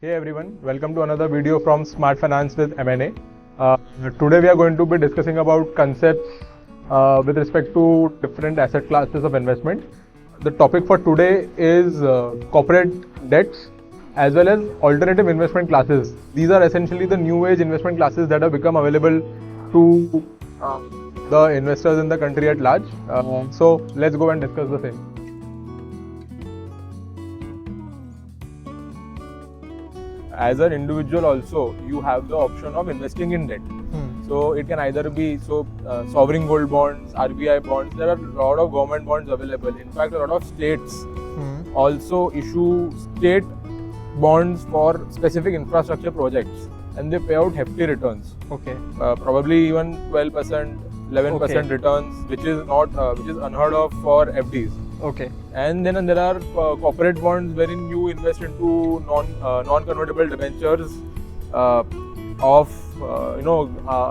Hey everyone, welcome to another video from Smart Finance with M&A. Today we are going to be discussing about concepts with respect to different asset classes of investment. The topic for today is corporate debts as well as alternative investment classes. These are essentially the new age investment classes that have become available to the investors in the country at large. So let's go and discuss the same. As an individual also, you have the option of investing in debt. So it can either be sovereign gold bonds, RBI bonds. There are a lot of government bonds available. In fact, a lot of states also issue state bonds for specific infrastructure projects, and they pay out hefty returns. Okay. Probably even 12%, 11% returns, which is unheard of for FDs. Okay. And then there are corporate bonds wherein you invest into non-convertible debentures of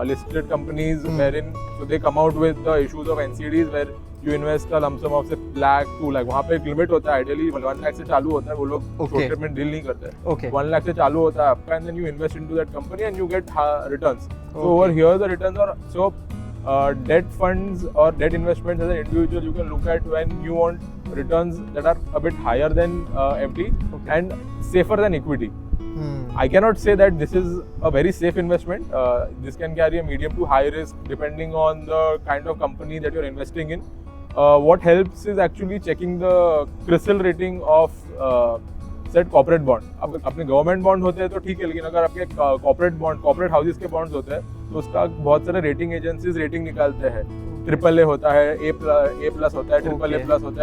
listed companies, wherein so they come out with the issues of NCDs where you invest a lump sum of say lakh, 2 lakh. वहाँ पे एक limit होता है, ideally 1 lakh से चालू होता है, वो लोग short term में डील नहीं करते. Okay. 1 lakh से चालू होता है आपका, and then you invest into that company and you get returns. So over here the returns are so. Debt funds or debt investments as an individual you can look at when you want returns that are a bit higher than FD and safer than equity. I cannot say that this is a very safe investment. This can carry a medium to high risk depending on the kind of company that you're investing in. What helps is actually checking the CRISIL rating of set corporate bond. अपने government bond होते हैं तो ठीक है, लेकिन अगर आपके corporate houses के बॉन्ड्स होते हैं तो उसका बहुत सारे रेटिंग एजेंसीज रेटिंग निकालते हैं. AAA होता है, A+ होता है, AAA+ होता है, B- होता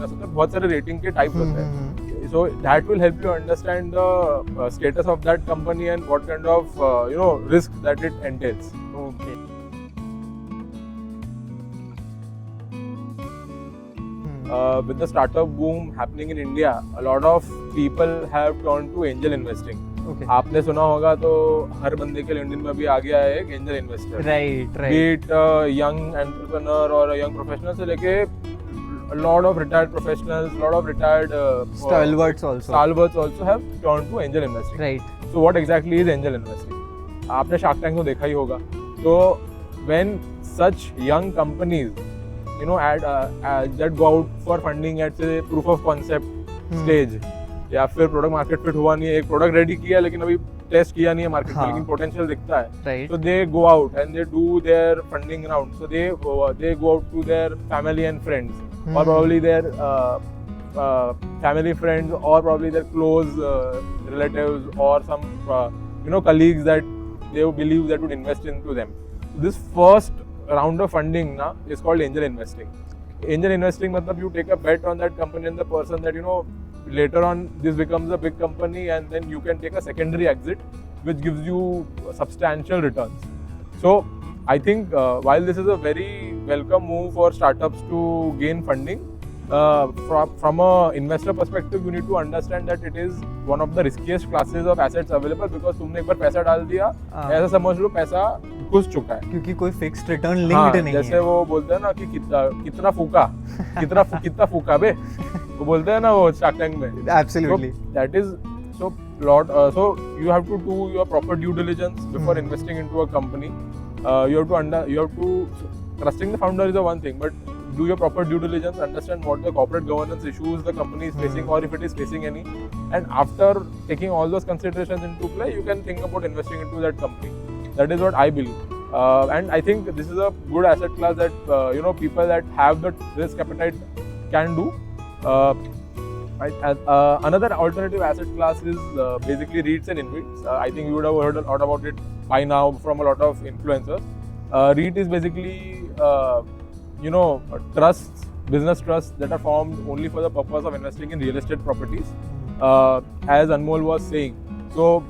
है, बहुत सारे रेटिंग के टाइप्स होते हैं. So that will help you understand the status of that company and what kind of risk that it entails. Okay. With the startup boom happening in India, a lot of people have turned to angel investing. Okay. आपने सुना होगा तो हर बंदे के LinkedIn में भी आ गया है एक angel investor. Right. Be it young entrepreneur or a young professional से लेके a lot of retired professionals, a lot of retired Stalwarts also have turned to angel investing. Right. So what exactly is angel investing? आपने Shark Tank तो देखा ही होगा. So when such young companies that go out for funding at say proof of concept stage, या फिर product market fit हुआ नहीं है, एक प्रोडक्ट रेडी किया लेकिन अभी टेस्ट किया नहीं है मार्केट में, लेकिन पोटेंशियल दिखता है, तो they go out and they do their funding round. So they go out to their family and friends or probably their family friends or probably their close relatives or some colleagues that they believe that would invest into them. This first round of funding is called angel investing. Angel investing matlab you take a bet on that company and the person that later on this becomes a big company and then you can take a secondary exit which gives you substantial returns. So I think while this is a very welcome move for startups to gain funding, from a investor perspective you need to understand that it is one of the riskiest classes of assets available because तुमने एक बार पैसा डाल दिया, ऐसा समझ लो पैसा घुस चुका है, क्योंकि कोई फिक्स्ड रिटर्न लिंक्ड नहीं है. जैसे वो बोलते हैं ना कि कितना फूका बे, वो बोलते हैं ना वो शार्क टैंक में. Absolutely. So that is so you have to do your proper due diligence before investing into a company. You have to trusting the founder is the one thing, but do your proper due diligence, understand what the corporate governance issues the company is facing or if it is facing any, and after taking all those considerations into play you can think about investing into that company. That is what I believe, and I think this is a good asset class that people that have the risk appetite can do. Another alternative asset class is basically REITs and InvITs. I think you would have heard a lot about it by now from a lot of influencers. REIT is basically trusts, business trusts that are formed only for the purpose of investing in real estate properties, as Anmol was saying. So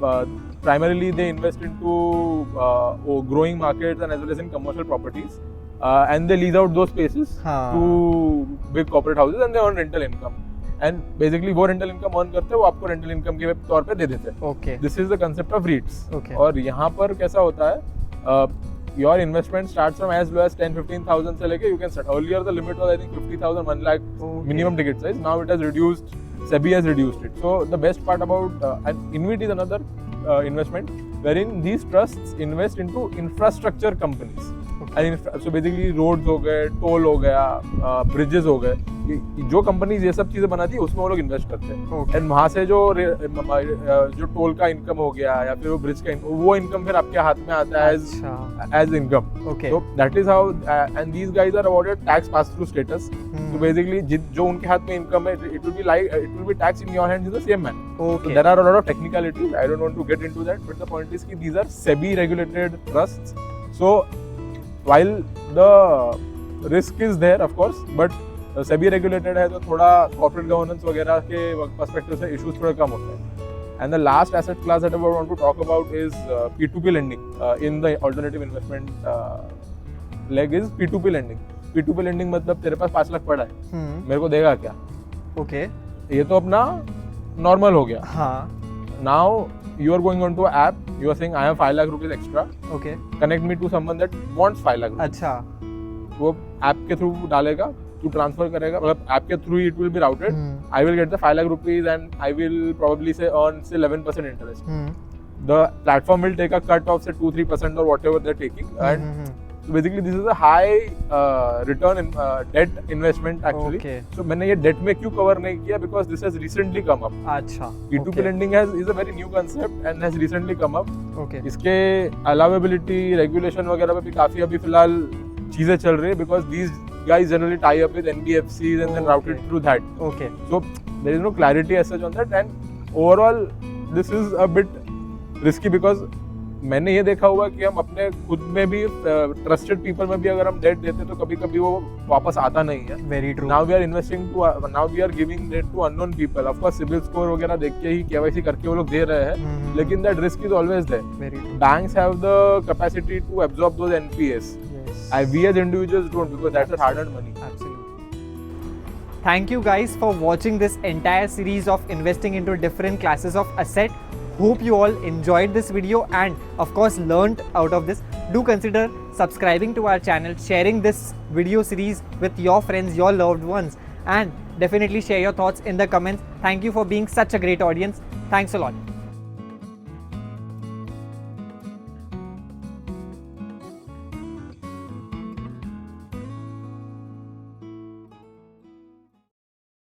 primarily they invest into growing markets and as well as in commercial properties, and they lease out those spaces to big corporate houses and they earn rental income. And basically वो rental income earn करते हैं, वो आपको rental income के तौर पे दे देते हैं. Okay. This is the concept of REITs. Okay. और यहाँ पर कैसा होता है, your investment starts from as low as 10-15,000 से लेके you can start. Earlier the limit was I think 50,000, 1 lakh minimum ticket size. Now it has reduced SEBI has reduced it. So the best part about and InvIT is another investment wherein these trusts invest into infrastructure companies. So basically roads हो गए, toll हो गया, bridges हो गए, जो companies ये सब चीजें बनाती है उसमें वो लोग इन्वेस्ट करते हैं एंड वहाँ से जो टोल का इनकम हो गया या फिर वो ब्रिज का वो इनकम फिर आपके हाथ में आता है as income. So that is how and these guys are awarded tax pass through status. So basically जो उनके हाथ में इनकम है it will be taxed in your hands in the same manner. So there are a lot of technicalities. I don't want to get into that, but the point is that these are SEBI regulated trusts. So while the risk is there of course, but SEBI regulated है तो थोड़ा corporate governance वगैरह के perspective से issues थोड़े कम होते हैं. And the last asset class that I want to talk about is P2P lending in the alternative investment leg is P2P lending. P2P lending मतलब तेरे पास 5 लाख पड़ा है, मेरे को देगा क्या? Okay. ये तो अपना normal हो गया. हाँ. Now you are going onto an app. You are saying I have 5 lakh rupees extra. Okay. Connect me to someone that wants 5 lakh rupees. अच्छा. वो ऐप के थ्रू डालेगा, तू ट्रांसफर करेगा, मतलब ऐप के through it will be routed. I will get the 5 lakh rupees and I will probably say earn say 11% interest. The platform will take a cut of say 2-3% or whatever they're taking. And so basically this is a high return in debt investment actually. Okay. So मैंने ये debt में क्यों cover नहीं किया because this has recently come up. अच्छा. P2P lending is a very new concept and has recently come up. Okay. इसके allowability regulation वगैरह पे भी काफी अभी फिलहाल चीजें चल रही है because these guys generally tie up with NBFCs and then route it through that. Okay. So there is no clarity as such on that and overall this is a bit risky because मैंने ये देखा हुआ कि हम अपने खुद में भी ट्रस्टेड पीपल में भी अगर हम डेट देते तो कभी कभी वो वापस आता नहीं है. Very true. Now we are investing to now we are giving debt to unknown people. Of course CIBIL score वगैरह देख के ही KYC करके वो लोग दे रहे हैं, लेकिन that risk is always there. Very true. Banks have the capacity to absorb those NPAs. Yes. We as individuals don't because that's our hard-earned money. Absolutely. Thank you guys for watching this entire series of investing into different classes of asset. Hope you all enjoyed this video and of course learned out of this. Do consider subscribing to our channel, sharing this video series with your friends, your loved ones, and definitely share your thoughts in the comments. Thank you for being such a great audience. Thanks a lot.